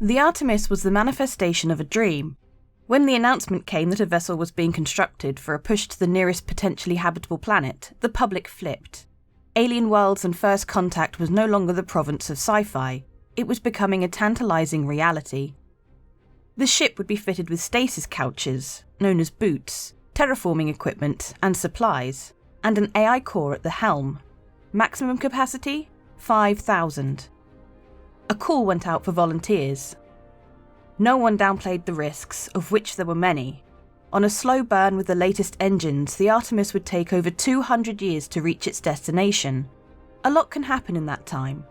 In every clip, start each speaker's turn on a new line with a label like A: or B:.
A: The Artemis was the manifestation of a dream. When the announcement came that a vessel was being constructed for a push to the nearest potentially habitable planet, the public flipped. Alien worlds and first contact was no longer the province of sci-fi. It was becoming a tantalizing reality. The ship would be fitted with stasis couches, known as boots, terraforming equipment and supplies, and an AI core at the helm. Maximum capacity? 5,000. A call went out for volunteers. No one downplayed the risks, of which there were many. On a slow burn with the latest engines, the Artemis would take over 200 years to reach its destination. A lot can happen in that time.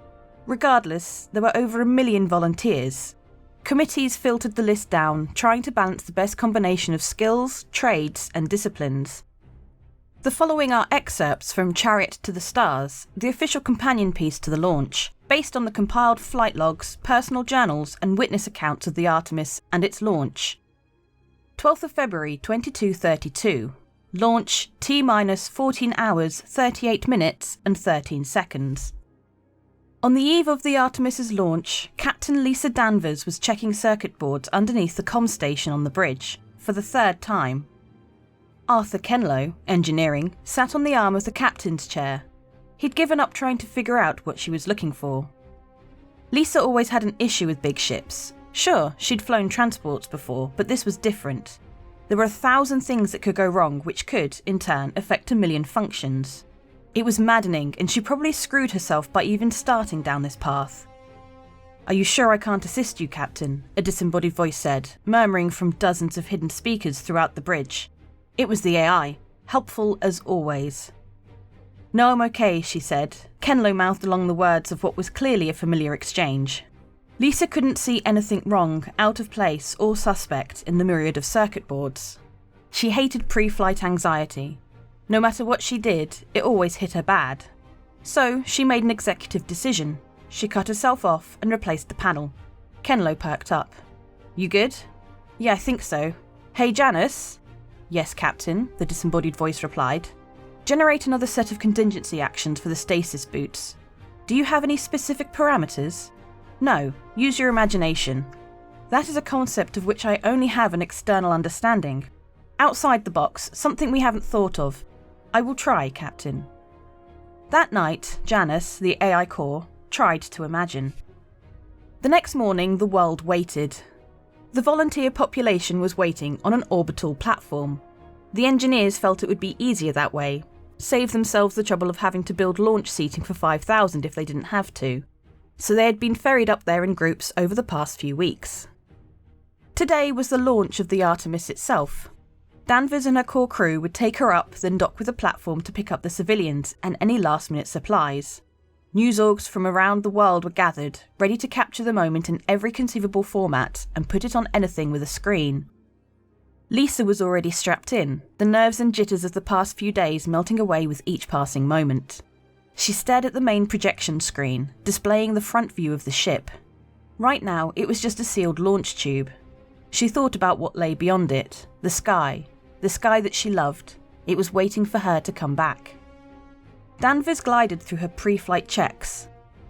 A: Regardless, there were over 1 million volunteers. Committees filtered the list down, trying to balance the best combination of skills, trades, and disciplines. The following are excerpts from Chariot to the Stars, the official companion piece to the launch, based on the compiled flight logs, personal journals, and witness accounts of the Artemis and its launch. 12th of February 2232. Launch T-minus 14 hours, 38 minutes and 13 seconds. On the eve of the Artemis's launch, Captain Lisa Danvers was checking circuit boards underneath the comm station on the bridge, for the third time. Arthur Kenlow, engineering, sat on the arm of the captain's chair. He'd given up trying to figure out what she was looking for. Lisa always had an issue with big ships. Sure, she'd flown transports before, but this was different. There were 1,000 things that could go wrong which could, in turn, affect 1 million functions. It was maddening, and she probably screwed herself by even starting down this path. "Are you sure I can't assist you, Captain?" a disembodied voice said, murmuring from dozens of hidden speakers throughout the bridge. It was the AI, helpful as always. "No, I'm okay," she said. Kenlow mouthed along the words of what was clearly a familiar exchange. Lisa couldn't see anything wrong, out of place, or suspect in the myriad of circuit boards. She hated pre-flight anxiety. No matter what she did, it always hit her bad. So, she made an executive decision. She cut herself off and replaced the panel. Kenlow perked up. "You good?" "Yeah, I think so." "Hey, Janice?" "Yes, Captain," the disembodied voice replied. "Generate another set of contingency actions for the stasis boots. Do you have any specific parameters?" "No, use your imagination. That is a concept of which I only have an external understanding. Outside the box, something we haven't thought of. I will try, Captain." That night, Janice, the AI core, tried to imagine. The next morning, the world waited. The volunteer population was waiting on an orbital platform. The engineers felt it would be easier that way, save themselves the trouble of having to build launch seating for 5,000 if they didn't have to. So they had been ferried up there in groups over the past few weeks. Today was the launch of the Artemis itself. Danvers and her core crew would take her up, then dock with the platform to pick up the civilians and any last-minute supplies. News orgs from around the world were gathered, ready to capture the moment in every conceivable format and put it on anything with a screen. Lisa was already strapped in, the nerves and jitters of the past few days melting away with each passing moment. She stared at the main projection screen, displaying the front view of the ship. Right now, it was just a sealed launch tube. She thought about what lay beyond it, the sky that she loved. It was waiting for her to come back. Danvers glided through her pre-flight checks.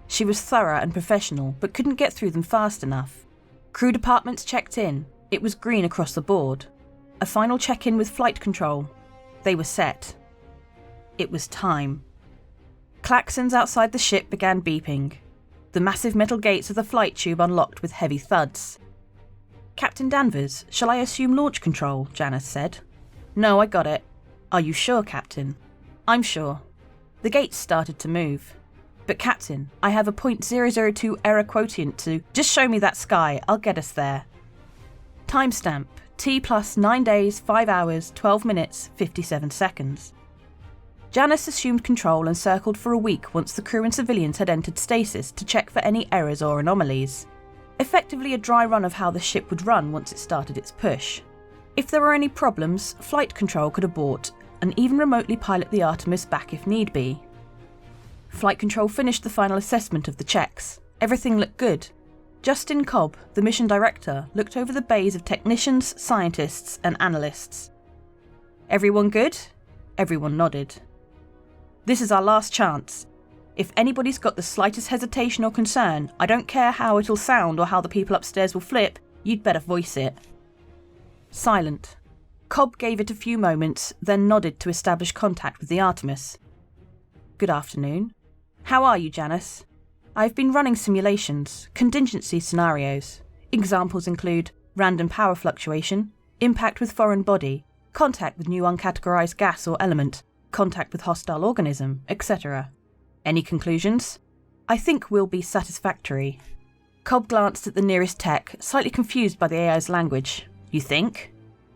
A: She was thorough and professional, but couldn't get through them fast enough. Crew departments checked in. It was green across the board. A final check-in with flight control. They were set. It was time. Klaxons outside the ship began beeping. The massive metal gates of the flight tube unlocked with heavy thuds. "Captain Danvers, shall I assume launch control?" Janice said. "No, I got it." "Are you sure, Captain?" "I'm sure." The gates started to move. "But Captain, I have a .002 error quotient to..." "Just show me that sky, I'll get us there." Timestamp, T plus 9 days, 5 hours, 12 minutes, 57 seconds. Janice assumed control and circled for a week once the crew and civilians had entered stasis to check for any errors or anomalies. Effectively a dry run of how the ship would run once it started its push. If there were any problems, flight control could abort and even remotely pilot the Artemis back if need be. Flight control finished the final assessment of the checks. Everything looked good. Justin Cobb, the mission director, looked over the bays of technicians, scientists, and analysts. "Everyone good?" Everyone nodded. "This is our last chance. If anybody's got the slightest hesitation or concern, I don't care how it'll sound or how the people upstairs will flip, you'd better voice it. Silent. Cobb gave it a few moments, then nodded to establish contact with the Artemis. Good afternoon. How are you, Janice? I've been running simulations, contingency scenarios. Examples include random power fluctuation, impact with foreign body, contact with new uncategorized gas or element, contact with hostile organism, etc. Any conclusions? I think will be satisfactory. Cobb glanced at the nearest tech, slightly confused by the AI's language. You think?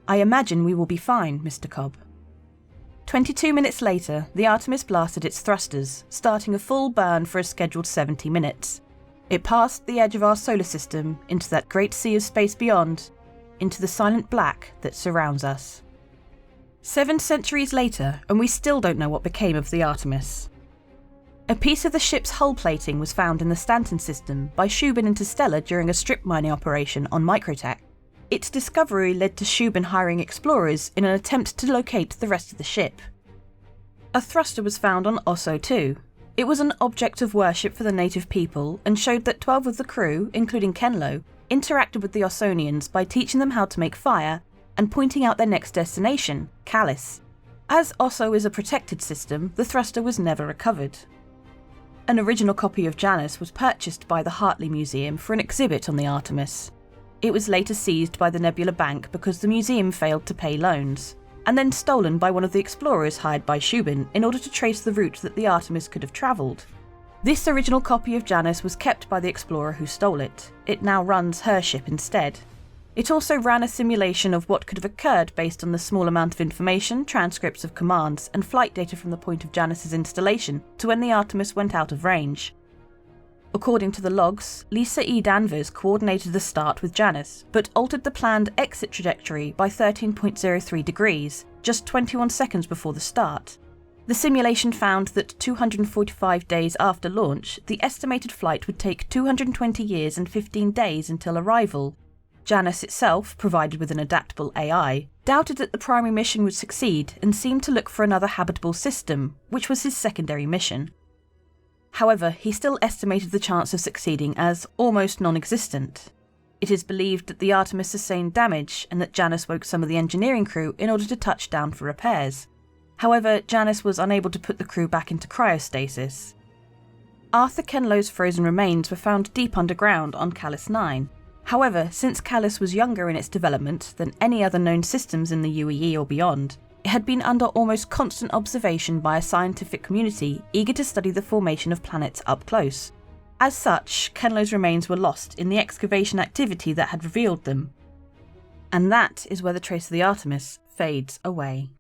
A: I imagine we will be fine, Mr. Cobb. 22 minutes later, the Artemis blasted its thrusters, starting a full burn for a scheduled 70 minutes. It passed the edge of our solar system, into that great sea of space beyond, into the silent black that surrounds us. 7 centuries later, and we still don't know what became of the Artemis. A piece of the ship's hull plating was found in the Stanton system by Shubin Interstellar during a strip mining operation on Microtech. Its discovery led to Shubin hiring explorers in an attempt to locate the rest of the ship. A thruster was found on Osso too. It was an object of worship for the native people and showed that 12 of the crew, including Kenlo, interacted with the Ossonians by teaching them how to make fire and pointing out their next destination, Callis. As Osso is a protected system, the thruster was never recovered. An original copy of Janus was purchased by the Hartley Museum for an exhibit on the Artemis. It was later seized by the Nebula Bank because the museum failed to pay loans, and then stolen by one of the explorers hired by Shubin in order to trace the route that the Artemis could have travelled. This original copy of Janus was kept by the explorer who stole it. It now runs her ship instead. It also ran a simulation of what could have occurred based on the small amount of information, transcripts of commands, and flight data from the point of Janus's installation to when the Artemis went out of range. According to the logs, Lisa E. Danvers coordinated the start with Janus, but altered the planned exit trajectory by 13.03 degrees, just 21 seconds before the start. The simulation found that 245 days after launch, the estimated flight would take 220 years and 15 days until arrival. Janus itself, provided with an adaptable AI, doubted that the primary mission would succeed and seemed to look for another habitable system, which was his secondary mission. However, he still estimated the chance of succeeding as almost non-existent. It is believed that the Artemis sustained damage and that Janus woke some of the engineering crew in order to touch down for repairs. However, Janus was unable to put the crew back into cryostasis. Arthur Kenlo's frozen remains were found deep underground on Callis 9. However, since Callis was younger in its development than any other known systems in the UEE or beyond, it had been under almost constant observation by a scientific community eager to study the formation of planets up close. As such, Kenlo's remains were lost in the excavation activity that had revealed them. And that is where the trace of the Artemis fades away.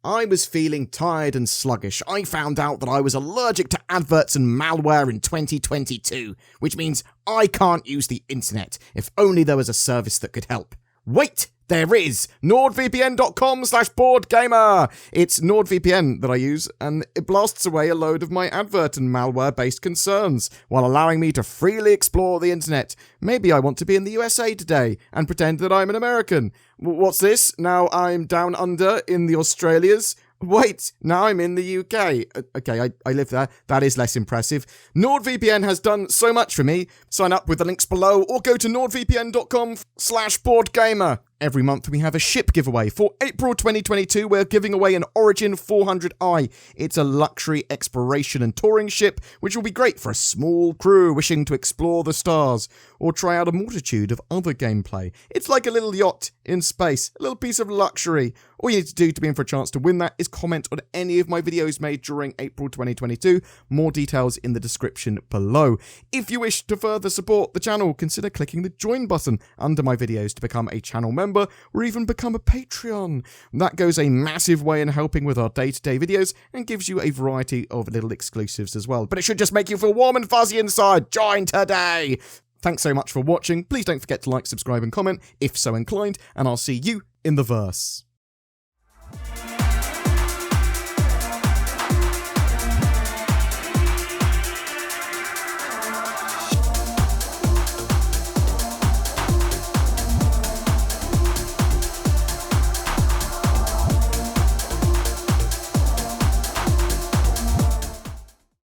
B: I was feeling tired and sluggish. I found out that I was allergic to adverts and malware in 2022, which means I can't use the internet. If only there was a service that could help. Wait! There is! NordVPN.com/BoredGamer! It's NordVPN that I use, and it blasts away a load of my advert and malware-based concerns, while allowing me to freely explore the internet. Maybe I want to be in the USA today, and pretend that I'm an American. What's this? Now I'm down under in the Australias? Wait, now I'm in the UK. Okay, I live there. That is less impressive. NordVPN has done so much for me. Sign up with the links below or go to nordvpn.com/BoredGamer. Every month we have a ship giveaway. For April 2022, we're giving away an Origin 400i. It's a luxury exploration and touring ship, which will be great for a small crew wishing to explore the stars or try out a multitude of other gameplay. It's like a little yacht in space, a little piece of luxury. All you need to do to be in for a chance to win that is comment on any of my videos made during April 2022. More details in the description below. If you wish to further support the channel, consider clicking the join button under my videos to become a channel member or even become a Patreon. That goes a massive way in helping with our day-to-day videos and gives you a variety of little exclusives as well. But it should just make you feel warm and fuzzy inside. Join today! Thanks so much for watching. Please don't forget to like, subscribe and comment if so inclined, and I'll see you in the verse.